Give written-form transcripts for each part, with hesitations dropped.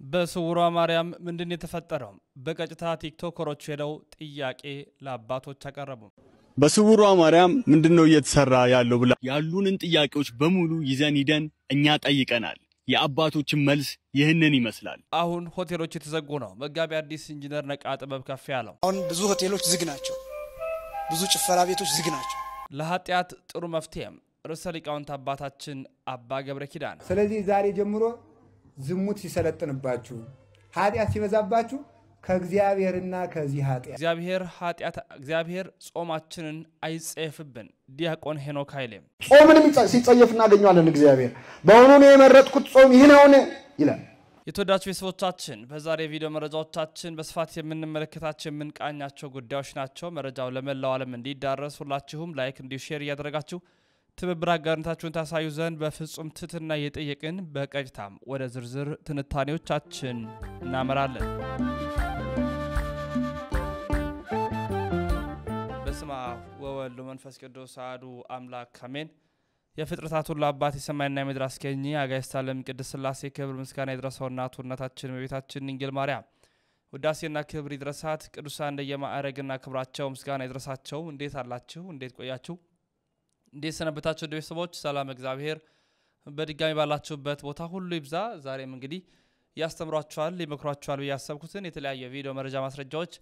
በስውሯ ማርያም ምንድነው የተፈጠረው? በቀጥታ ቲክቶከሮች ሄደው ጥያቄ ለአባቶች አቀረቡ። በስውሯ ማርያም ምንድነው እየተሰራ ያለው ብላ ያሉንን ጥያቄዎች በሙሉ ይዘን ሂደን እኛ ጠይቀናል። የአባቶችን መልስ ይህንን ይመስላል። አሁን ሆቴሎች የተዘጉ ነው። መጋቢ አዲስ ኢንጂነር ነቃ ጥበብ ከፍ ያለው አሁን ብዙ ሆቴሎች ዝግ ናቸው። ብዙ ጭፈራ ቤቶች ዝግ ናቸው። ለኃጢአት ጥሩ መፍትሄም ርዕሰ ሊቃውንት አባታችን አባ ገብረ ኪዳን ስለዚህ ዛሬ ጀምሮ ዝሙት ሲሰለጥንባችሁ ኃጢአት ሲበዛባችሁ ከእግዚአብሔርና ከዚህ እግዚአብሔር ጾማችንን አይጸየፍብን። ዲያቆን ሄኖክ ኃይሌ ጾምንም ሲጸየፍ እናገኛለን። እግዚአብሔር በእውኑ ነው የመረጥኩት ጾም ይህ ነው ይላል። የተወዳጁ ቤተሰቦቻችን በዛሬ ቪዲዮ መረጃዎቻችን በስፋት የምንመለከታቸው የምንቃኛቸው ጉዳዮች ናቸው። መረጃው ለመላው ዓለም እንዲዳረስ ሁላችሁም ላይክ እንዲሁ ሼር ያደረጋችሁ ትብብር አጋርነታችሁን ታሳዩ ዘንድ በፍጹም ትህትና እየጠየቅን በቀጥታም ወደ ዝርዝር ትንታኔዎቻችን እናመራለን። በስመ አብ ወወልድ ወመንፈስ ቅዱስ አሐዱ አምላክ አሜን። የፍጥረታት ሁሉ አባት የሰማይና የምድር አስገኚ አጋዕዝተ ዓለም ቅድስት ሥላሴ ክብር ምስጋና ይድረሰው። እናታችን እመቤታችን ድንግል ማርያም ውዳሴና ክብር ይድረሳት። ቅዱሳን እንደየማዕረግና ክብራቸው ምስጋና ይድረሳቸው። እንዴት አላችሁ? እንዴት ቆያችሁ? እንዴት ሰነበታችሁ? ቤተሰቦች ሰላም እግዚአብሔር በድጋሚ ባላችሁበት ቦታ ሁሉ ይብዛ። ዛሬም እንግዲህ ያስተምሯችኋል ይመክሯችኋል ያሰብኩትን የተለያየ ቪዲዮ መረጃ ማስረጃዎች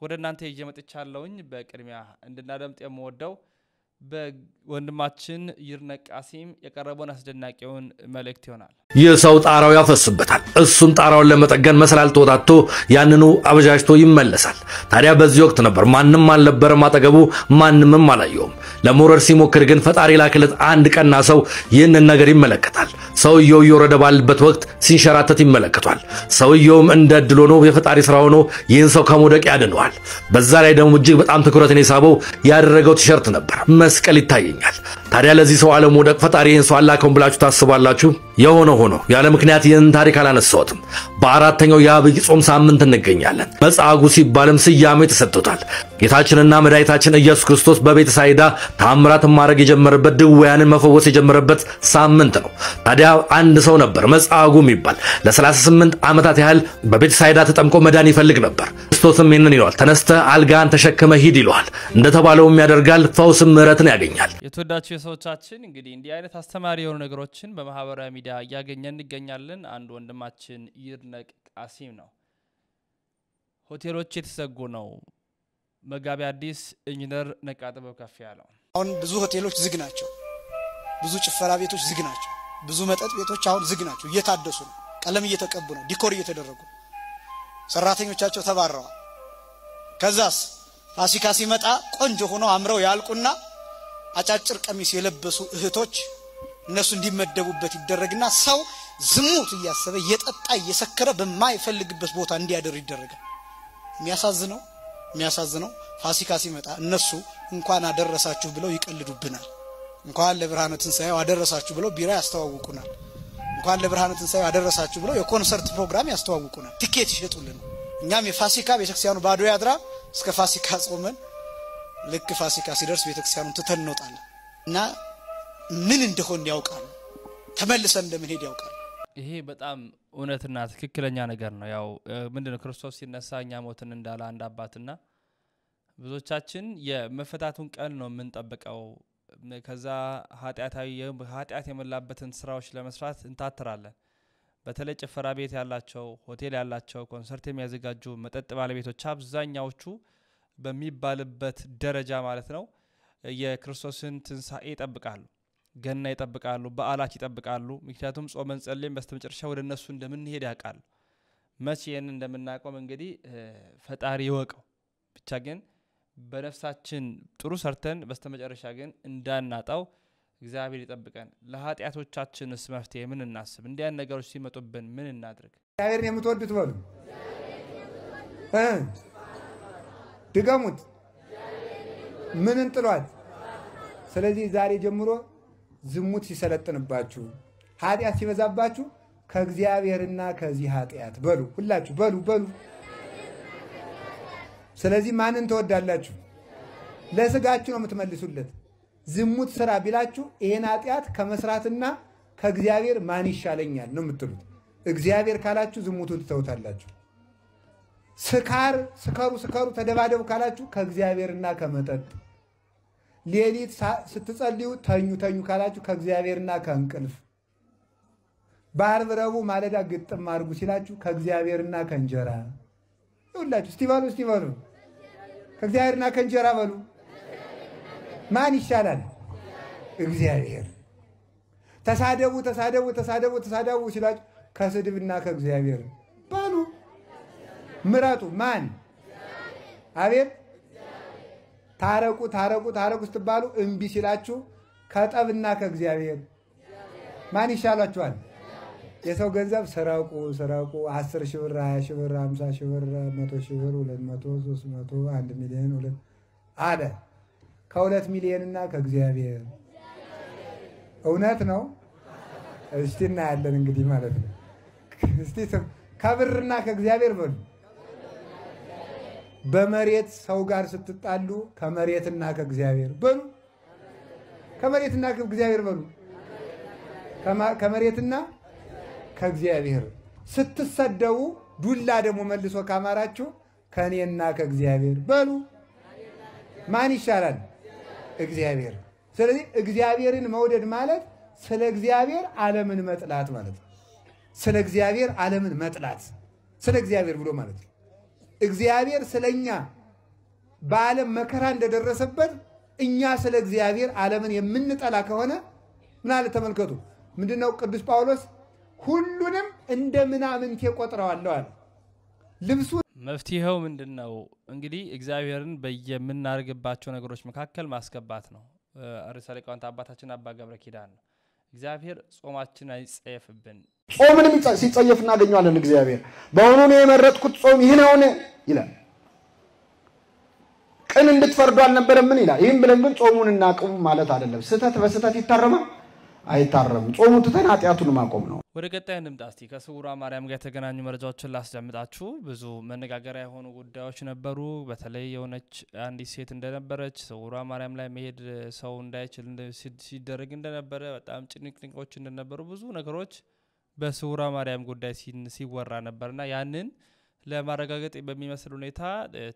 ወደ እናንተ እየመጥቻለሁኝ። በቅድሚያ እንድናደምጥ የምወደው በወንድማችን ይርነቅ ቃሲም የቀረበውን አስደናቂውን መልእክት ይሆናል። የሰው ጣራው ያፈስበታል። እሱም ጣራውን ለመጠገን መሰላል ተወጣቶ ያንኑ አበጃጅቶ ይመለሳል። ታዲያ በዚህ ወቅት ነበር ማንንም አልነበረም አጠገቡ፣ ማንንም አላየውም። ለመውረድ ሲሞክር ግን ፈጣሪ ላከለት አንድ ቀና ሰው ይህንን ነገር ይመለከታል። ሰውየው እየወረደ ባለበት ወቅት ሲንሸራተት ይመለከቷል። ሰውየውም እንደ ዕድል ሆኖ የፈጣሪ ስራ ሆኖ ይህን ሰው ከመውደቅ ያድነዋል። በዛ ላይ ደግሞ እጅግ በጣም ትኩረትን የሳበው ያደረገው ቲሸርት ነበር። መስቀል ይታየኛል። ታዲያ ለዚህ ሰው አለመውደቅ ፈጣሪ ይህን ሰው አላከውን ብላችሁ ታስባላችሁ? የሆነ ሆኖ ያለ ምክንያት ይህን ታሪክ አላነሳሁትም። በአራተኛው የአብይ ጾም ሳምንት እንገኛለን። መጻጉዕ ሲባልም ስያሜ ተሰጥቶታል። ጌታችንና መድኃኒታችን ኢየሱስ ክርስቶስ በቤተ ሳይዳ ታምራት ማድረግ የጀመረበት ድውያንን መፈወስ የጀመረበት ሳምንት ነው። ታዲያ አንድ ሰው ነበር መጻጉዕ የሚባል ለ38 ዓመታት ያህል በቤተ ሳይዳ ተጠምቆ መዳን ይፈልግ ነበር። ክርስቶስም ይህንን ይለዋል፣ ተነስተህ አልጋን ተሸክመህ ሂድ ይለዋል። እንደተባለውም ያደርጋል፣ ፈውስም ምሕረትን ያገኛል። የተወዳችሁ የሰዎቻችን እንግዲህ እንዲህ አይነት አስተማሪ የሆኑ ነገሮችን በማህበራዊ ሚዲያ እያገኘን እንገኛለን። አንድ ወንድማችን ይርነቅ ቃሲም ነው። ሆቴሎች የተዘጉ ነው። መጋቢ አዲስ ኢንጂነር ነቃ ጥበብ ከፍ ያለው አሁን ብዙ ሆቴሎች ዝግ ናቸው። ብዙ ጭፈራ ቤቶች ዝግ ናቸው። ብዙ መጠጥ ቤቶች አሁን ዝግ ናቸው። እየታደሱ ነው። ቀለም እየተቀቡ ነው። ዲኮር እየተደረጉ ሰራተኞቻቸው ተባረዋል። ከዛስ ፋሲካ ሲመጣ ቆንጆ ሆነው አምረው ያልቁና አጫጭር ቀሚስ የለበሱ እህቶች እነሱ እንዲመደቡበት ይደረግና ሰው ዝሙት እያሰበ እየጠጣ እየሰከረ በማይፈልግበት ቦታ እንዲያደር ይደረጋል። የሚያሳዝነው ፋሲካ ሲመጣ እነሱ እንኳን አደረሳችሁ ብለው ይቀልዱብናል። እንኳን ለብርሃነ ትንሣኤው አደረሳችሁ ብለው ቢራ ያስተዋውቁናል። እንኳን ለብርሃነ ትንሣኤው አደረሳችሁ ብለው የኮንሰርት ፕሮግራም ያስተዋውቁናል። ቲኬት ይሸጡልን። እኛም የፋሲካ ቤተክርስቲያኑ ባዶ ያድራ እስከ ፋሲካ ጾመን ልክ ፋሲካ ሲደርስ ቤተክርስቲያኑን ትተን እንወጣለን እና ምን እንደሆነ ያውቃሉ። ተመልሰን እንደምንሄድ ያውቃሉ። ይሄ በጣም እውነትና ትክክለኛ ነገር ነው። ያው ምንድነው ክርስቶስ ሲነሳኛ ሞትን እንዳለ አንድ አባትና ብዙዎቻችን የመፈታቱን ቀን ነው የምንጠብቀው። ከዛ ኃጢአት የመላበትን ስራዎች ለመስራት እንታተራለን። በተለይ ጭፈራ ቤት ያላቸው፣ ሆቴል ያላቸው፣ ኮንሰርት የሚያዘጋጁ መጠጥ ባለቤቶች አብዛኛዎቹ በሚባልበት ደረጃ ማለት ነው የክርስቶስን ትንሣኤ ይጠብቃሉ፣ ገና ይጠብቃሉ፣ በዓላት ይጠብቃሉ። ምክንያቱም ጾመን ጸልየን በስተመጨረሻ ወደ እነሱ እንደምንሄድ ያውቃሉ። መቼን እንደምናቆም እንግዲህ ፈጣሪ ይወቀው። ብቻ ግን በነፍሳችን ጥሩ ሰርተን በስተመጨረሻ ግን እንዳናጣው እግዚአብሔር ይጠብቀን። ለኃጢአቶቻችንስ መፍትሄ ምን እናስብ? እንዲያን ነገሮች ሲመጡብን ምን እናድርግ? እግዚአብሔርን የምትወዱት በሉ ድገሙት። ምን እንጥሏት? ስለዚህ ዛሬ ጀምሮ ዝሙት ሲሰለጥንባችሁ ኃጢአት ሲበዛባችሁ ከእግዚአብሔርና ከዚህ ኃጢአት በሉ። ሁላችሁ በሉ። ስለዚህ ማንን ተወዳላችሁ? ለስጋችሁ ነው የምትመልሱለት። ዝሙት ስራ ቢላችሁ ይሄን ኃጢአት ከመስራትና ከእግዚአብሔር ማን ይሻለኛል ነው የምትሉት። እግዚአብሔር ካላችሁ ዝሙቱን ትተውታላችሁ። ስከሩ ተደባደቡ ካላችሁ ከእግዚአብሔርና ከመጠጥ፣ ሌሊት ስትጸልዩ ተኙ ካላችሁ ከእግዚአብሔርና ከእንቅልፍ፣ በዓርብ ረቡዕ ማለዳ ግጥም አድርጉ ሲላችሁ ከእግዚአብሔርና ከእንጀራ ይውላችሁ። እስቲ በሉ ከእግዚአብሔርና ከእንጀራ በሉ። ማን ይሻላል? እግዚአብሔር። ተሳደቡ ሲላችሁ ከስድብና ከእግዚአብሔር በሉ። ምረጡ። ማን? አቤት። ታረቁ ስትባሉ እምቢ ሲላችሁ ከጠብና ከእግዚአብሔር ማን ይሻላችኋል? የሰው ገንዘብ ስረቁ 10 ሺህ ብር 20 ሺህ ብር 50 ሺህ ብር 100 ሺህ ብር 200 300 1 ሚሊዮን 2 አለ። ከ2 ሚሊዮንና ከእግዚአብሔር እውነት ነው። እስቲ እናያለን እንግዲህ ማለት ነው። እስቲ ከብርና ከእግዚአብሔር በሉ። በመሬት ሰው ጋር ስትጣሉ ከመሬትና ከእግዚአብሔር በሉ። ከመሬትና ከእግዚአብሔር በሉ። ከመሬትና ከእግዚአብሔር ስትሰደቡ ዱላ ደግሞ መልሶ ካማራችሁ ከኔና ከእግዚአብሔር በሉ። ማን ይሻላል? እግዚአብሔር። ስለዚህ እግዚአብሔርን መውደድ ማለት ስለ እግዚአብሔር ዓለምን መጥላት ማለት ነው። ስለ እግዚአብሔር ዓለምን መጥላት ስለ እግዚአብሔር ብሎ ማለት ነው። እግዚአብሔር ስለኛ በዓለም መከራ እንደደረሰበት እኛ ስለ እግዚአብሔር ዓለምን የምንጠላ ከሆነ ምን አለ ተመልከቱ። ምንድነው ቅዱስ ጳውሎስ ሁሉንም እንደ ምናምንቴ ቆጥረዋለሁ አለ። ልብሱ መፍትሄው ምንድነው? እንግዲህ እግዚአብሔርን በየምናርግባቸው ነገሮች መካከል ማስገባት ነው። ርዕሰ ሊቃውንት አባታችን አባ ገብረ ኪዳን ነው እግዚአብሔር ጾማችን አይጸየፍብን። ጾምንም ሲጸየፍ እናገኘዋለን። እግዚአብሔር በእውኑ ነው የመረጥኩት ጾም ይህ ነው ይላል። ቅን እንድትፈርዱ አልነበረምን ይላል። ይህም ብለን ግን ጾሙን እናቅም ማለት አይደለም። ስህተት በስህተት ይታረማል አይታረም። ጾሙ ትተን ኃጢአቱን ማቆም ነው። ወደ ቀጣይ እንምጣ እስቲ። ከስውሯ ማርያም ጋር የተገናኙ መረጃዎችን ላስደምጣችሁ። ብዙ መነጋገሪያ የሆኑ ጉዳዮች ነበሩ። በተለይ የሆነች አንዲት ሴት እንደነበረች ስውሯ ማርያም ላይ መሄድ ሰው እንዳይችል ሲደረግ እንደነበረ፣ በጣም ጭንቅንቆች እንደነበሩ፣ ብዙ ነገሮች በስውሯ ማርያም ጉዳይ ሲወራ ነበርና ያንን ለማረጋገጥ በሚመስል ሁኔታ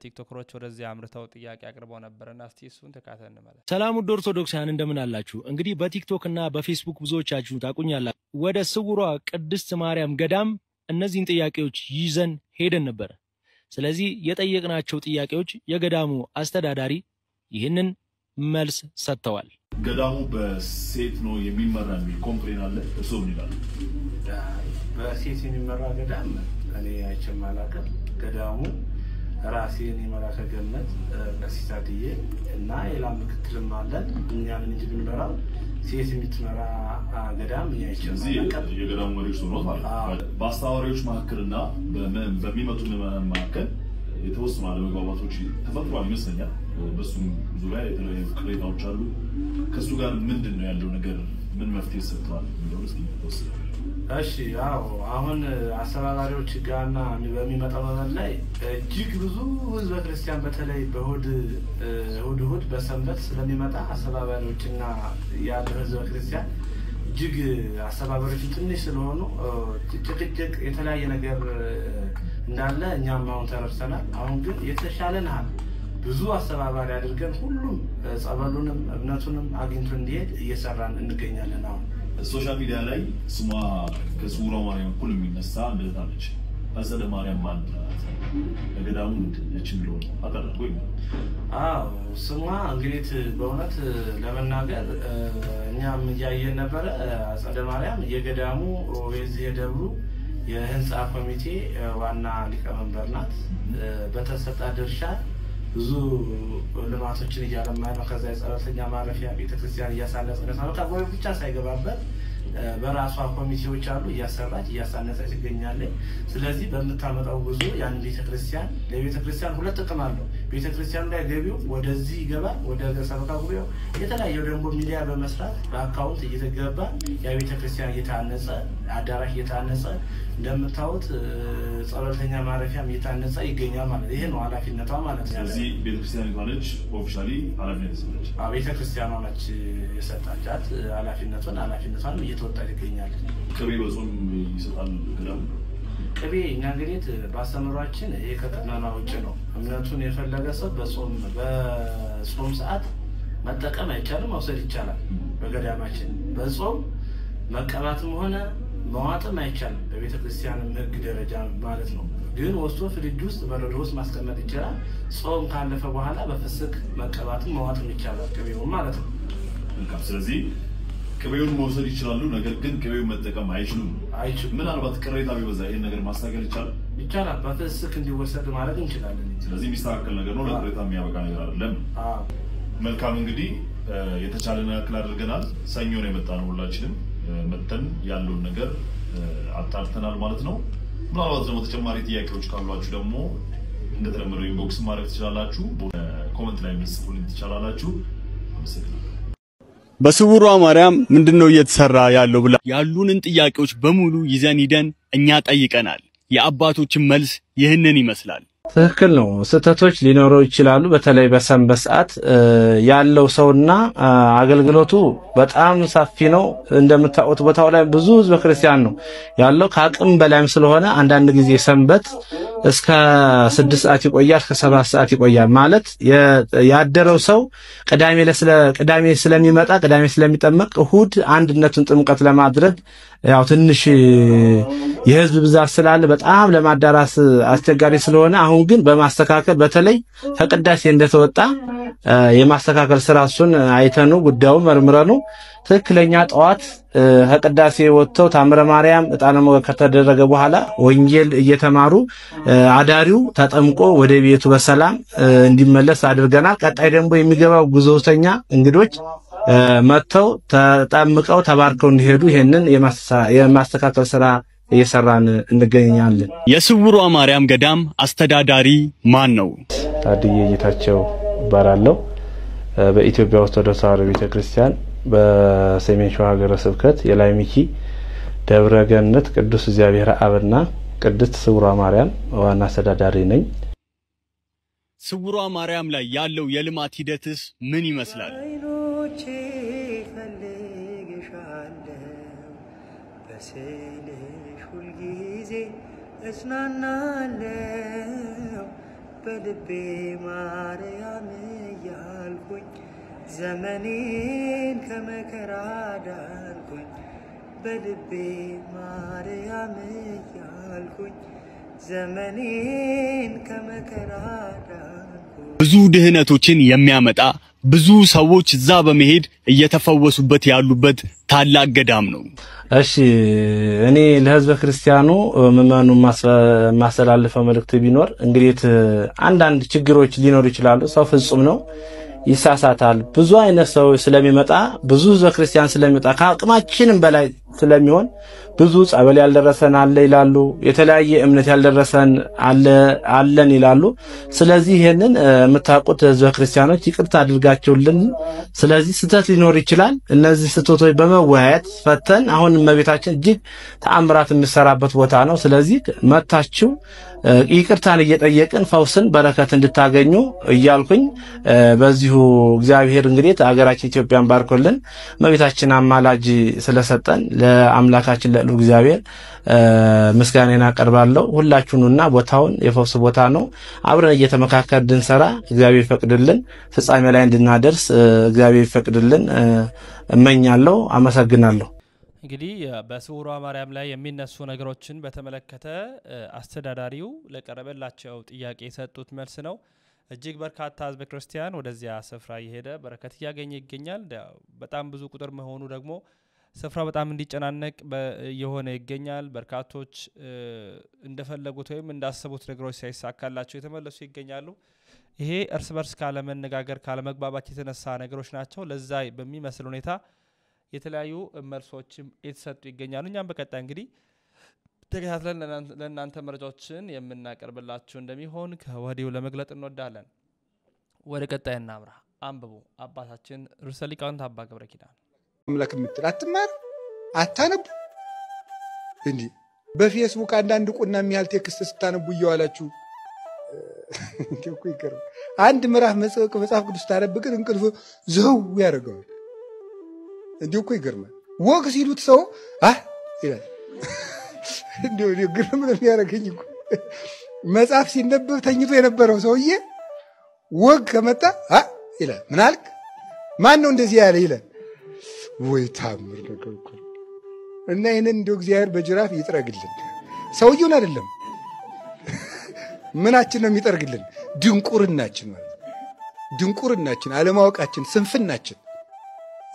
ቲክቶከሮች ወደዚህ አምርተው ጥያቄ አቅርበው ነበርና እስቲ እሱን ተካተን እንመለስ። ሰላም ውድ ኦርቶዶክሳውያን እንደምን አላችሁ? እንግዲህ በቲክቶክ እና በፌስቡክ ብዙዎቻችሁ ታቁኛላችሁ። ወደ ስውሯ ቅድስት ማርያም ገዳም እነዚህን ጥያቄዎች ይዘን ሄደን ነበር። ስለዚህ የጠየቅናቸው ጥያቄዎች የገዳሙ አስተዳዳሪ ይህንን መልስ ሰጥተዋል። ገዳሙ በሴት ነው የሚመራ የሚል ኮምፕሌን አለ። እሱ ምን ይላል? በሴት የሚመራ ገዳም እኔ አይቼም አላውቅም። ገዳሙ ራሴን የመላከ ገነት ቀሲሳትዬ እና ሌላ ምክትልም አለን። እኛን እንጂ ብንመራው ሴት የምትመራ ገዳም እኔ አይቼም አላውቅም። የገዳሙ መሪዎች ነው ማለት በአስተዋሪዎች መካከልና በሚመጡ ምዕመናን መካከል የተወሰኑ አለመግባባቶች ተፈጥሯል ይመስለኛል። በሱም ዙሪያ የተለያዩ ቅሬታዎች አሉ። ከሱ ጋር ምንድነው ያለው ነገር? ምን መፍትሄ ሰጥቷል? እሺ ያው አሁን አስተባባሪዎች ጋርና በሚመጣው መመል ላይ እጅግ ብዙ ህዝበ ክርስቲያን በተለይ በእሁድ በሰንበት ስለሚመጣ አስተባባሪዎችና ያለው ህዝበ ክርስቲያን እጅግ አስተባባሪዎች ትንሽ ስለሆኑ ጭቅጭቅ የተለያየ ነገር እንዳለ እኛም አሁን ተረድተናል። አሁን ግን የተሻለና ብዙ አስተባባሪ አድርገን ሁሉም ጸበሉንም እምነቱንም አግኝቶ እንዲሄድ እየሰራን እንገኛለን። አሁን ሶሻል ሚዲያ ላይ ስሟ ከስውሯ ማርያም እኩል የሚነሳ እንደታለች አጸደ ማርያም ማለት ነው። ለገዳሙ ምንድነች ብሎ አቀረብኩ። ስሟ እንግዲህ በእውነት ለመናገር እኛም እያየን ነበረ። አጸደ ማርያም የገዳሙ የዚህ የደብሩ የህንጻ ኮሚቴ ዋና ሊቀመንበር ናት። በተሰጣ ድርሻ ብዙ ልማቶችን እያለማ ነው። ከዛ የጸሎተኛ ማረፊያ ቤተክርስቲያን እያሳነጸ ነው። ታቆይ ብቻ ሳይገባበት በራሷ ኮሚቴዎች አሉ እያሰራች እያሳነጸች ትገኛለች። ስለዚህ በመታመጣው ጉዞ ያን ቤተክርስቲያን ለቤተክርስቲያን ሁለት ጥቅም አለው። ቤተክርስቲያኑ ላይ ገቢው ወደዚህ ይገባል፣ ወደ ሰበካ ጉባኤው የተለያየ ደግሞ ሚዲያ በመስራት በአካውንት እየተገባ ያ ቤተክርስቲያን እየታነጸ አዳራሽ እየታነጸ እንደምታዩት ጸሎተኛ ማረፊያም እየታነጸ ይገኛል ማለት ይሄ ነው ኃላፊነቷ ማለት ነው። ስለዚህ ቤተክርስቲያን ባለች ኦፊሻሊ ኃላፊነት ሰጠች። ቤተክርስቲያኗ ነች የሰጣቻት ኃላፊነቷን እየተወጣች ትገኛለች። ቅቤ በጾም ይሰጣል ገዳም ቅቤ እኛ እንግዲህ ባስተምሯችን ይሄ ከቀኖና ውጭ ነው። እምነቱን የፈለገ ሰው በጾም ሰዓት መጠቀም አይቻልም፣ መውሰድ ይቻላል። በገዳማችን በጾም መቀባትም ሆነ መዋጥም አይቻልም፣ በቤተክርስቲያንም ሕግ ደረጃ ማለት ነው። ግን ወስዶ ፍሪጅ ውስጥ በረዶ ውስጥ ማስቀመጥ ይችላል። ጾም ካለፈ በኋላ በፍስክ መቀባትም መዋጥም ይቻላል ቅቤውን ማለት ነው። ስለዚህ ቅቤውን መውሰድ ይችላሉ፣ ነገር ግን ቅቤውን መጠቀም አይችሉም። ምናልባት ቅሬታ ቢበዛ ይሄን ነገር ማስተካከል ይቻላል። በፍስክ እንዲወሰድ ማድረግ እንችላለን። ስለዚህ የሚስተካከል ነገር ነው፣ ለቅሬታ የሚያበቃ ነገር አይደለም። መልካም እንግዲህ የተቻለን ያክል አድርገናል። ሰኞ ነው የመጣነው ሁላችንም መተን ያለውን ነገር አጣርተናል ማለት ነው። ምናልባት ደግሞ ተጨማሪ ጥያቄዎች ካሏችሁ ደግሞ እንደተለመደው ኢንቦክስ ማድረግ ትችላላችሁ፣ ኮሜንት ላይ መስጠቱን ትችላላችሁ። አመሰግናለሁ። በስውሯ ማርያም ምንድነው እየተሰራ ያለው ብላ ያሉንን ጥያቄዎች በሙሉ ይዘን ሂደን እኛ ጠይቀናል። የአባቶችን መልስ ይህንን ይመስላል። ትክክል ነው። ስህተቶች ሊኖሩ ይችላሉ። በተለይ በሰንበት ሰዓት ያለው ሰውና አገልግሎቱ በጣም ሰፊ ነው። እንደምታውቁት ቦታው ላይ ብዙ ህዝበ ክርስቲያን ነው ያለው። ከአቅም በላይም ስለሆነ አንዳንድ ጊዜ ሰንበት እስከ 6 ሰዓት ይቆያል፣ እስከ 7 ሰዓት ይቆያል። ማለት ያደረው ሰው ቅዳሜ ስለሚመጣ ቅዳሜ ስለሚጠመቅ እሁድ አንድነቱን ጥምቀት ለማድረግ ያው ትንሽ የህዝብ ብዛት ስላለ በጣም ለማዳራስ አስቸጋሪ ስለሆነ አሁን ግን በማስተካከል በተለይ ከቅዳሴ እንደተወጣ የማስተካከል ስራ እሱን አይተኑ ጉዳዩ መርምረኑ ትክክለኛ ጠዋት ከቅዳሴ ወጥተው ታምረ ማርያም ዕጣነ ሞገር ከተደረገ በኋላ ወንጌል እየተማሩ አዳሪው ተጠምቆ ወደ ቤቱ በሰላም እንዲመለስ አድርገናል። ቀጣይ ደግሞ የሚገባው ጉዞተኛ እንግዶች መጥተው ተጠምቀው ተባርከው እንዲሄዱ ይሄንን የማስተካከል ስራ እየሰራን እንገኛለን። የስውሯ ማርያም ገዳም አስተዳዳሪ ማን ነው? ታድዬ ጌታቸው እባላለሁ። በኢትዮጵያ ኦርቶዶክስ ተዋሕዶ ቤተክርስቲያን በሰሜን ሸዋ ሀገረ ስብከት የላይ ሚኪ ደብረ ገነት ቅዱስ እግዚአብሔር አብና ቅድስት ስውሯ ማርያም ዋና አስተዳዳሪ ነኝ። ስውሯ ማርያም ላይ ያለው የልማት ሂደትስ ምን ይመስላል? በስልሽ ሁልጊዜ እጽናናለሁ በልቤ ማርያም እያልኩኝ ዘመኔን ከመከራ ዳንኩኝ በልቤ ማርያም እያልኩኝ ዘመኔን ከመከራ ዳንኩኝ። ብዙ ድህነቶችን የሚያመጣ ብዙ ሰዎች እዛ በመሄድ እየተፈወሱበት ያሉበት ታላቅ ገዳም ነው። እሺ እኔ ለህዝበ ክርስቲያኑ ምእመኑ ማስተላለፈው መልእክት ቢኖር እንግዲህ አንዳንድ ችግሮች ሊኖሩ ይችላሉ። ሰው ፍጹም ነው፣ ይሳሳታል። ብዙ አይነት ሰው ስለሚመጣ ብዙ ህዝበ ክርስቲያን ስለሚመጣ ከአቅማችንም በላይ ስለሚሆን ብዙ ጸበል ያልደረሰን አለ ይላሉ፣ የተለያየ እምነት ያልደረሰን አለን ይላሉ። ስለዚህ ይሄንን የምታውቁት ህዝበ ክርስቲያኖች ይቅርታ አድርጋችሁልን። ስለዚህ ስህተት ሊኖር ይችላል። እነዚህ ስህተቶች በመወያየት ፈተን አሁን እመቤታችን እጅግ ተአምራት የሚሰራበት ቦታ ነው። ስለዚህ መታችሁ ይቅርታን እየጠየቅን ፈውስን በረከት እንድታገኙ እያልኩኝ በዚሁ እግዚአብሔር እንግዲህ ሀገራችን ኢትዮጵያን ባርኮልን እመቤታችን አማላጅ ስለሰጠን ለአምላካችን ለሉ እግዚአብሔር ምስጋናና አቀርባለሁ። ሁላችሁንና ቦታውን የፈውስ ቦታ ነው። አብረን እየተመካከርን እንድንሰራ እግዚአብሔር ይፈቅድልን፣ ፍጻሜ ላይ እንድናደርስ እግዚአብሔር ይፈቅድልን እመኛለሁ። አመሰግናለሁ። እንግዲህ በስውሯ ማርያም ላይ የሚነሱ ነገሮችን በተመለከተ አስተዳዳሪው ለቀረበላቸው ጥያቄ የሰጡት መልስ ነው። እጅግ በርካታ ህዝበ ክርስቲያን ወደዚያ ስፍራ እየሄደ በረከት እያገኘ ይገኛል። በጣም ብዙ ቁጥር መሆኑ ደግሞ ስፍራ በጣም እንዲጨናነቅ የሆነ ይገኛል። በርካቶች እንደፈለጉት ወይም እንዳሰቡት ነገሮች ሳይሳካላቸው የተመለሱ ይገኛሉ። ይሄ እርስ በርስ ካለመነጋገር ካለመግባባት የተነሳ ነገሮች ናቸው። ለዛ በሚመስል ሁኔታ የተለያዩ መልሶችም የተሰጡ ይገኛሉ። እኛም በቀጣይ እንግዲህ ተከታትለን ለእናንተ መረጃዎችን የምናቀርብላችሁ እንደሚሆን ከወዲሁ ለመግለጥ እንወዳለን። ወደ ቀጣይ እናምራ። አንብቡ። አባታችን ርዕሰ ሊቃውንት አባ ገብረ ኪዳን አምላክ የምትል አትማር አታነቡ እንዴ? በፌስቡክ አንዳንድ ቁና የሚያህል ቴክስት ስታነቡ እየዋላችሁ እንዴኮ ይገርም። አንድ ምዕራፍ መጽሐፍ ቅዱስ ታነብ ግን እንቅልፍ ዘው ያደርገዋል። እንዴኮ ይገርማል። ወግ ሲሉት ሰው ይላል። እንዴው ግርም ነው የሚያደርገኝ እኮ መጽሐፍ ሲነበብ ተኝቶ የነበረው ሰውዬ ወግ ከመጣ ይላል። ምን አልክ? ማን ነው እንደዚህ ያለ ይላል። ወይ ታምር ነገር እኮ እና ይሄንን እንደው እግዚአብሔር በጅራፍ ይጥረግልን። ሰውየውን አይደለም ምናችን ነው የሚጠርግልን? ድንቁርናችን ማለት ድንቁርናችን፣ አለማወቃችን፣ ስንፍናችን።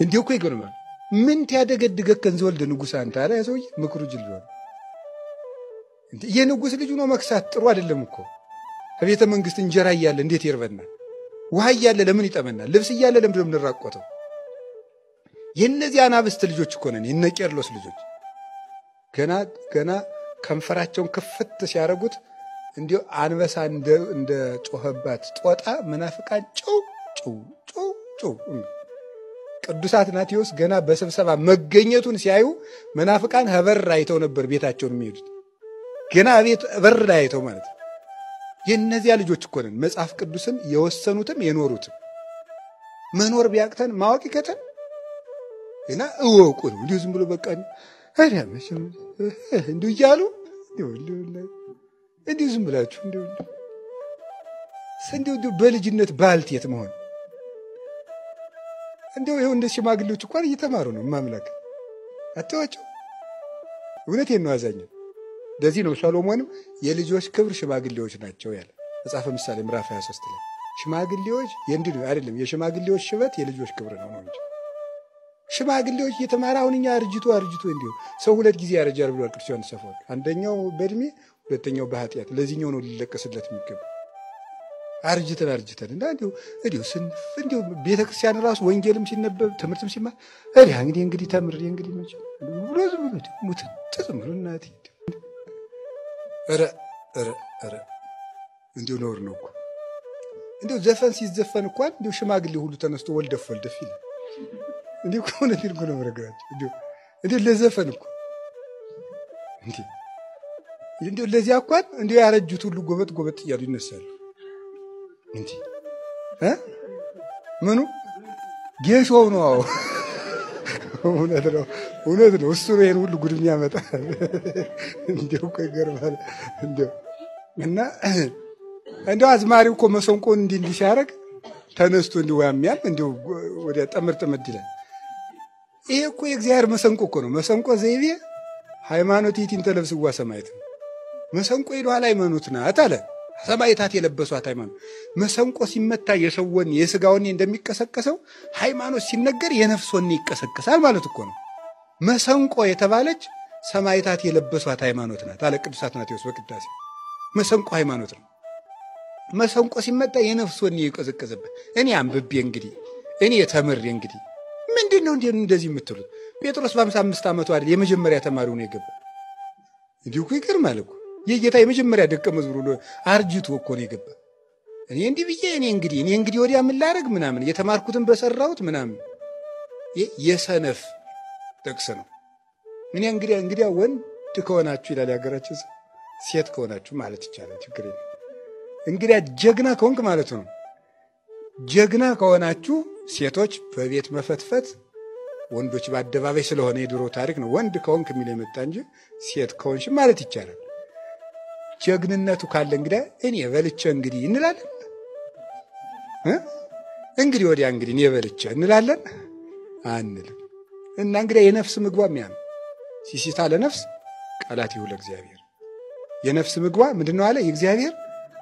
እንዴው እኮ ይገርማል። ምን ያደገድገ ከንዘወልደ ንጉሥ አንተ አለ ያ ሰውዬ ምክሩ ጅል ነው። እንዴ የንጉሥ ልጅ ነው መክሳት ጥሩ አይደለም እኮ። ከቤተ መንግስት እንጀራ እያለ እንዴት ይርበናል? ውሃ እያለ ለምን ይጠመናል? ልብስ እያለ ለምን እንራቆተው? የነዚህ አናብስት ልጆች እኮ ነን፣ የነ ቄርሎስ ልጆች። ገና ከንፈራቸውን ክፍት ሲያረጉት እንዲሁ አንበሳ እንደ ጮኸባት ጦጣ መናፍቃን ጭው ቅዱስ አትናቴዎስ ገና በስብሰባ መገኘቱን ሲያዩ መናፍቃን በር አይተው ነበር ቤታቸውን የሚሄዱት። ገና ቤት በር አይተው ማለት ነው። የነዚያ ልጆች እኮ ነን፣ መጽሐፍ ቅዱስን የወሰኑትም የኖሩትም። መኖር ቢያቅተን ማወቅ ይከተን እና እወቁ ነው። እንዲሁ ዝም ብሎ በቃ እንዲሁ እያሉ እንዲሁ ዝም ብላችሁ እንዲሁ በልጅነት ባልቴት መሆን እንዲሁ ይኸው እንደ ሽማግሌዎች እንኳን እየተማሩ ነው ማምላክ አትዋቸው። እውነቴን ነው አዛኝ። ለዚህ ነው ሰሎሞንም የልጆች ክብር ሽማግሌዎች ናቸው ያለ መጽሐፈ ምሳሌ ምዕራፍ 23 ላይ። ሽማግሌዎች የእንዲሁ አይደለም፣ የሽማግሌዎች ሽበት የልጆች ክብር ነው እንጂ ሽማግሌዎች እየተማረ አሁን እኛ አርጅቶ እንዲሁ ሰው ሁለት ጊዜ ያረጃል ብሏል ቅዱስ ዮሐንስ አፈወርቅ። አንደኛው በእድሜ ሁለተኛው በኃጢአት። ለዚህኛው ነው ሊለቀስለት የሚገባ። አርጅተን እና እንዲሁ ስንፍ እንዲሁ ቤተክርስቲያን ራሱ ወንጌልም ሲነበብ ትምህርትም ሲማር እንግዲህ ተምሬ እንግዲህ መቼ ብሎ ዝም ብሎ ሙት ጥም ብሎ እናቴ ኧረ እንዲሁ ነውር ነው እኮ። እንዲሁ ዘፈን ሲዘፈን እንኳን እንዲሁ ሽማግሌ ሁሉ ተነስቶ ወልደፍ ይላል። እንዲሁ ከሆነ ዲርጎ ነው መረጋቸው እንዲሁ ለዘፈን እኮ እንዲሁ ለዚያ እንኳን እንዲሁ ያረጁት ሁሉ ጎበጥ እያሉ ይነሳሉ። ምኑ ጌሾው ነው? እውነት ነው። እሱ ነው ይሄን ሁሉ ጉድ የሚያመጣ። እንዲሁ እኮ ይገርማል። እና እንደው አዝማሪው እኮ መሰንቆን እንዲህ ሲያደርግ ተነስቶ እንዲሁ ያሚያል እንዲሁ ወዲያ ጠምር ይላል። ይሄ እኮ የእግዚአብሔር መሰንቆ እኮ ነው። መሰንቆ ዘይቤ ሃይማኖት ይቲን ተለብስዋ ሰማይት መሰንቆ ይሏል ሃይማኖት ናት አለ። ሰማይታት የለበሷት ሃይማኖት። መሰንቆ ሲመታ የሰውን የስጋውን እንደሚቀሰቀሰው ሃይማኖት ሲነገር የነፍስን ይቀሰቀሳል ማለት እኮ ነው። መሰንቆ የተባለች ሰማይታት የለበሷት ሃይማኖት ናት አለ ቅዱስ አትናቴዎስ በቅዳሴ። መሰንቆ ሃይማኖት ነው። መሰንቆ ሲመታ የነፍስን ይቀዘቀዝበት። እኔ አንብቤ እንግዲህ እኔ ተምሬ እንግዲህ ምንድነው እንደዚህ የምትሉት? ጴጥሮስ በ55 ዓመቱ አይደል የመጀመሪያ ተማሪው ነው የገባ። እንዲሁ እኮ ይገርማል እኮ የጌታ የመጀመሪያ ደቀ መዝሙር ነው። አርጅቶ እኮ ነው የገባ። እኔ እንዲህ ብዬ እኔ እንግዲህ ወዲያ ምን ላደርግ ምናምን የተማርኩትን በሰራሁት ምናምን የሰነፍ ጥቅስ ነው። እኔ እንግዲህ ወንድ ከሆናችሁ ይላል ያገራችሁ፣ ሴት ከሆናችሁ ማለት ይቻላል ችግር የለም። እንግዲህ ጀግና ከሆንክ ማለት ነው። ጀግና ከሆናችሁ ሴቶች በቤት መፈትፈት፣ ወንዶች በአደባባይ ስለሆነ የድሮ ታሪክ ነው። ወንድ ከሆንክ የሚል የመጣ እንጂ ሴት ከሆንሽ ማለት ይቻላል። ጀግንነቱ ካለ እንግዲህ እኔ በልቼ እንግዲህ እንላለን። እንግዲህ ወዲያ እንግዲህ እኔ በልቼ እንላለን አንልም። እና እንግዲህ የነፍስ ምግቧ ያ ነው። ሲሲታ ለነፍስ ቃላት ይሁን ለእግዚአብሔር። የነፍስ ምግቧ ምንድነው አለ? የእግዚአብሔር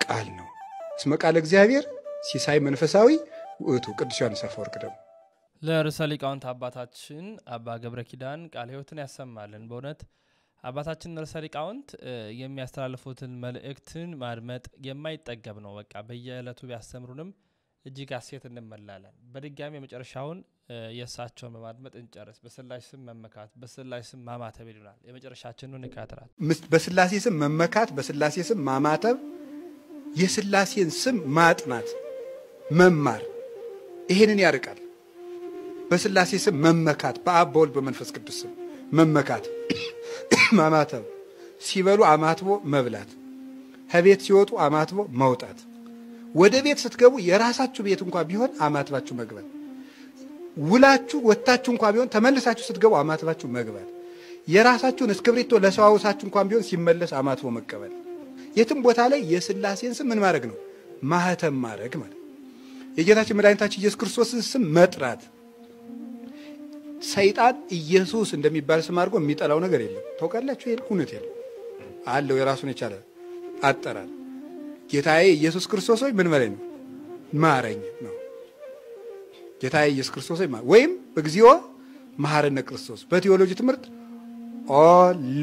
ቃል ነው። እስመ ቃለ እግዚአብሔር ሲሳይ መንፈሳዊ ውእቱ። ቅዱስ ዮሐንስ አፈወርቅ ደግሞ ለርዕሰ ሊቃውንት አባታችን አባ ገብረ ኪዳን ቃለ ሕይወትን ያሰማልን። በእውነት አባታችን ርዕሰ ሊቃውንት የሚያስተላልፉትን መልእክትን ማድመጥ የማይጠገብ ነው። በቃ በየዕለቱ ቢያስተምሩንም እጅግ ሐሴት እንመላለን። በድጋሚ የመጨረሻውን የእሳቸውን በማድመጥ እንጨርስ። በስላሴ ስም መመካት፣ በስላሴ ስም ማማተብ ይሉናል። የመጨረሻችንን እንካተራል። በስላሴ ስም መመካት፣ በስላሴ ስም ማማተብ፣ የስላሴን ስም ማጥናት መማር ይሄንን ያርቃል። በስላሴ ስም መመካት፣ በአብ በወልድ በመንፈስ ቅዱስ ስም መመካት፣ ማማተብ፣ ሲበሉ አማትቦ መብላት፣ ከቤት ሲወጡ አማትቦ መውጣት፣ ወደ ቤት ስትገቡ የራሳችሁ ቤት እንኳን ቢሆን አማትባችሁ መግባት፣ ውላችሁ ወጣችሁ እንኳን ቢሆን ተመልሳችሁ ስትገቡ አማትባችሁ መግባት፣ የራሳችሁን እስክብሪቶ ለሰዋውሳችሁ እንኳን ቢሆን ሲመለስ አማትቦ መቀበል። የትም ቦታ ላይ የሥላሴን ስም ምን ማድረግ ነው? ማህተም ማድረግ ማለት። የጌታችን መድኃኒታችን ኢየሱስ ክርስቶስን ስም መጥራት። ሰይጣን ኢየሱስ እንደሚባል ስም አድርጎ የሚጠላው ነገር የለም። ታውቃላችሁ? ይሄ እውነት የለም አለው። የራሱን የቻለ አጠራር። ጌታዬ ኢየሱስ ክርስቶስ ሆይ ምን ማለት ነው? ማረኝ ነው። ጌታዬ ኢየሱስ ክርስቶስ ሆይ ወይም እግዚኦ መሐረነ ክርስቶስ። በቴዎሎጂ ትምህርት ኦ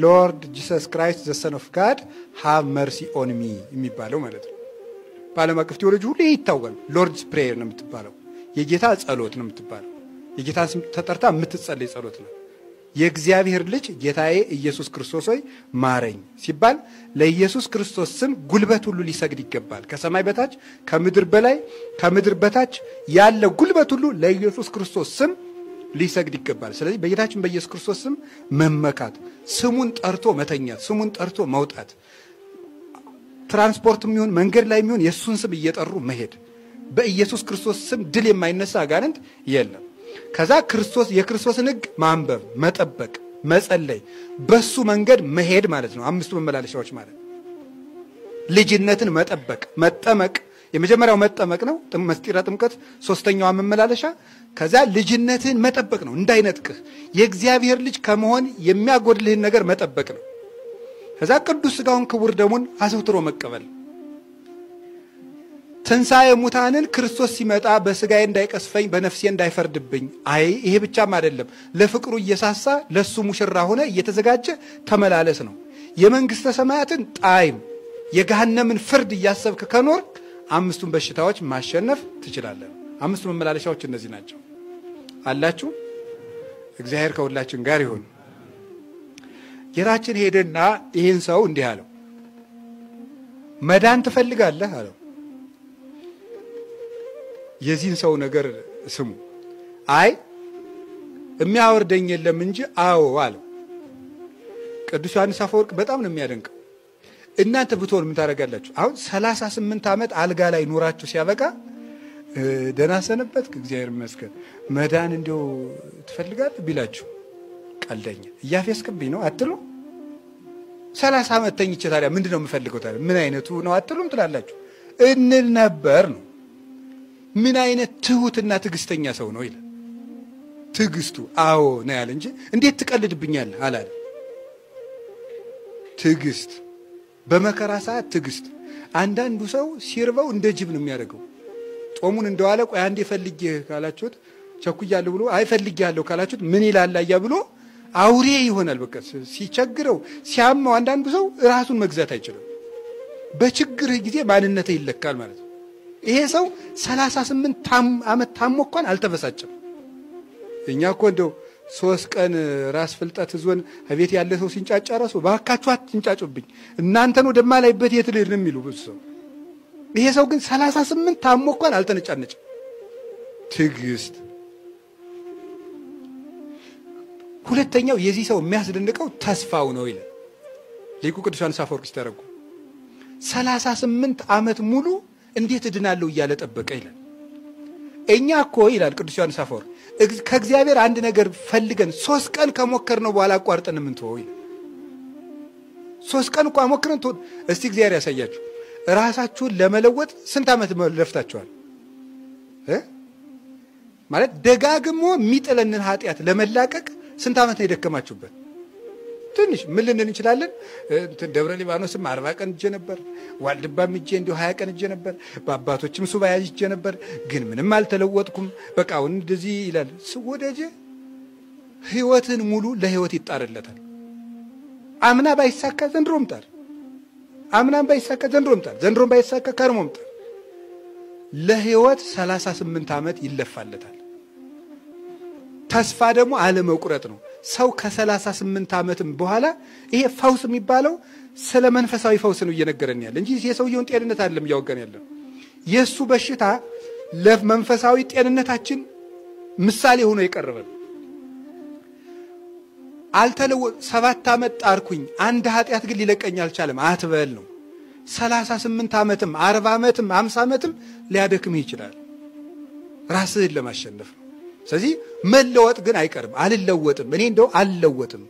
ሎርድ ጂሰስ ክራይስት ዘ ሰን ኦፍ ጋድ ሃቭ መርሲ ኦን ሚ የሚባለው ማለት ነው። በዓለም አቀፍ ቴዎሎጂ ሁሉ ይታወቃል። ሎርድስ ፕሬየር ነው የምትባለው። የጌታ ጸሎት ነው የምትባለው። የጌታ ስም ተጠርታ የምትጸለይ ጸሎት ነው። የእግዚአብሔር ልጅ ጌታዬ ኢየሱስ ክርስቶስ ሆይ ማረኝ ሲባል ለኢየሱስ ክርስቶስ ስም ጉልበት ሁሉ ሊሰግድ ይገባል። ከሰማይ በታች ከምድር በላይ ከምድር በታች ያለ ጉልበት ሁሉ ለኢየሱስ ክርስቶስ ስም ሊሰግድ ይገባል። ስለዚህ በጌታችን በኢየሱስ ክርስቶስ ስም መመካት፣ ስሙን ጠርቶ መተኛት፣ ስሙን ጠርቶ መውጣት፣ ትራንስፖርት የሚሆን መንገድ ላይ የሚሆን የሱን ስም እየጠሩ መሄድ። በኢየሱስ ክርስቶስ ስም ድል የማይነሳ አጋንንት የለም። ከዛ የክርስቶስን ሕግ ማንበብ፣ መጠበቅ፣ መጸለይ፣ በሱ መንገድ መሄድ ማለት ነው። 5 መመላለሻዎች ማለት ልጅነትን መጠበቅ፣ መጠመቅ። የመጀመሪያው መጠመቅ ነው፣ መስጢረ ጥምቀት። 3ኛው መመላለሻ ከዛ ልጅነትን መጠበቅ ነው፣ እንዳይነጥቅህ የእግዚአብሔር ልጅ ከመሆን የሚያጎድልህን ነገር መጠበቅ ነው። ከዛ ቅዱስ ሥጋውን ክቡር ደሙን አዘውትሮ መቀበል። ትንሣኤ ሙታንን ክርስቶስ ሲመጣ በሥጋዬ እንዳይቀስፈኝ በነፍሴ እንዳይፈርድብኝ። አይ ይሄ ብቻም አይደለም፣ ለፍቅሩ እየሳሳ ለሱ ሙሽራ ሆነ እየተዘጋጀ ተመላለስ ነው። የመንግስተ ሰማያትን ጣዕም የገሃነምን ፍርድ እያሰብክ ከኖር 5ቱን በሽታዎች ማሸነፍ ትችላለህ። 5ቱ መመላለሻዎች እነዚህ ናቸው። አላችሁ። እግዚአብሔር ከሁላችን ጋር ይሁን። ጌታችን ሄደና ይህን ሰው እንዲህ አለው፣ መዳን ትፈልጋለህ አለው። የዚህን ሰው ነገር ስሙ። አይ የሚያወርደኝ የለም እንጂ አዎ አለው። ቅዱስ ዮሐንስ አፈወርቅ በጣም ነው የሚያደንቀው። እናንተ ብትሆን ምን ታደርጋላችሁ? አሁን 38 ዓመት አልጋ ላይ ኖራችሁ ሲያበቃ ደህና ሰነበትክ እግዚአብሔር ይመስገን መዳን እንደው ትፈልጋለህ ቢላችሁ ቀልደኛ እያፌስክብኝ ነው አትሉ? 30 ዓመት ተኝቼ ታዲያ ምንድነው የምፈልገው ታዲያ ምን አይነቱ ነው አትሉም ትላላችሁ? እንል ነበር ነው። ምን አይነት ትሁትና ትዕግስተኛ ሰው ነው ይላል። ትዕግስቱ አዎ ነው ያለ እንጂ እንዴት ትቀልድብኛለህ አላለ። ትዕግስት፣ በመከራ ሰዓት ትዕግስት። አንዳንዱ ሰው ሲርበው እንደ ጅብ ነው የሚያደርገው። ጾሙን እንደዋለ ቆይ አንዴ ፈልጌ ካላችሁት ቸኩያለሁ ብሎ አይፈልጌያለሁ ካላችሁት ምን ይላል አያ ብሎ አውሬ ይሆናል። በቃ ሲቸግረው ሲያማው አንዳንዱ ሰው ራሱን መግዛት አይችልም። በችግርህ ጊዜ ማንነትህ ይለካል ማለት ነው። ይሄ ሰው 38 ዓመት ታሞ እንኳን አልተበሳጨም። እኛ እኮ እንደው 3 ቀን ራስ ፍልጠት ዞን ቤት ያለ ሰው ሲንጫጫ ራሱ ባካችሁ አትንጫጩብኝ እናንተን ወደማላይበት የት ልሄድ ነው የሚሉ ብዙ ሰው። ይሄ ሰው ግን 38 ታሞ እንኳን አልተነጫነጨም። ትዕግስት። ሁለተኛው የዚህ ሰው የሚያስደንቀው ተስፋው ነው ይላል ሊቁ ቅዱስ ዮሐንስ አፈወርቅ ሲተረጉ። 38 ዓመት ሙሉ እንዴት እድናለሁ እያለ ጠበቀ ይላል። እኛ እኮ ይላል ቅዱስ ዮሐንስ አፈወርቅ ከእግዚአብሔር አንድ ነገር ፈልገን 3 ቀን ከሞከርነው በኋላ አቋርጠን የምንተወው ይላል። 3 ቀን እንኳን ሞክረን እስቲ እግዚአብሔር ያሳያችሁ። ራሳችሁን ለመለወጥ ስንት ዓመት ለፍታችኋል? ማለት ደጋግሞ የሚጥለንን ኃጢአት ለመላቀቅ ስንት ዓመት ነው የደከማችሁበት? ትንሽ ምን ልንል እንችላለን? ደብረ ሊባኖስም 40 ቀን እጄ ነበር፣ ዋልድባም እጄ እንዲሁ 20 ቀን እጄ ነበር፣ በአባቶችም ሱባኤ እጄ ነበር፣ ግን ምንም አልተለወጥኩም። በቃ አሁን እንደዚህ ይላል። ወዳጄ ህይወትን ሙሉ ለህይወት ይጣርለታል። አምና ባይሳካ ዘንድሮም ጣር፣ አምናም ባይሳካ ዘንድሮም ጣር፣ ዘንድሮም ባይሳካ ከርሞም ጣር። ለህይወት 38 ዓመት ይለፋለታል። ተስፋ ደግሞ አለመቁረጥ ነው። ሰው ከ38 ዓመትም በኋላ ይሄ ፈውስ የሚባለው ስለ መንፈሳዊ ፈውስ ነው እየነገረን ያለ እንጂ የሰውየውን ጤንነት አይደለም እያወገን ያለ። የሱ በሽታ ለመንፈሳዊ ጤንነታችን ምሳሌ ሆኖ የቀረበ። አልተለወጥ 7 ዓመት ጣርኩኝ አንድ ኃጢአት ግን ሊለቀኝ አልቻለም አትበል ነው 38 ዓመትም 40 ዓመትም 50 ዓመትም ሊያደክም ይችላል ራስህን ለማሸነፍ ስለዚህ መለወጥ ግን አይቀርም አልለወጥም እኔ እንደው አልለወጥም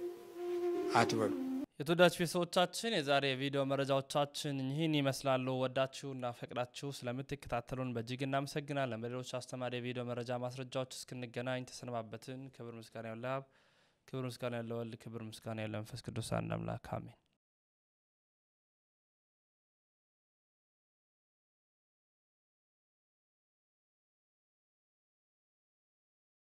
አትበሉ የተወዳችሁ ቤተሰቦቻችን የዛሬ ቪዲዮ መረጃዎቻችን ይህን ይመስላሉ ወዳችሁና ፈቅዳችሁ ስለምትከታተሉን በእጅግ እናመሰግናለን በሌሎች አስተማሪ ቪዲዮ መረጃ ማስረጃዎች እስክንገናኝ ተሰናበትን ክብር ምስጋና ለአብ ክብር ምስጋና ለወልድ ክብር ምስጋና ለመንፈስ ቅዱስ አንድ አምላክ አሜን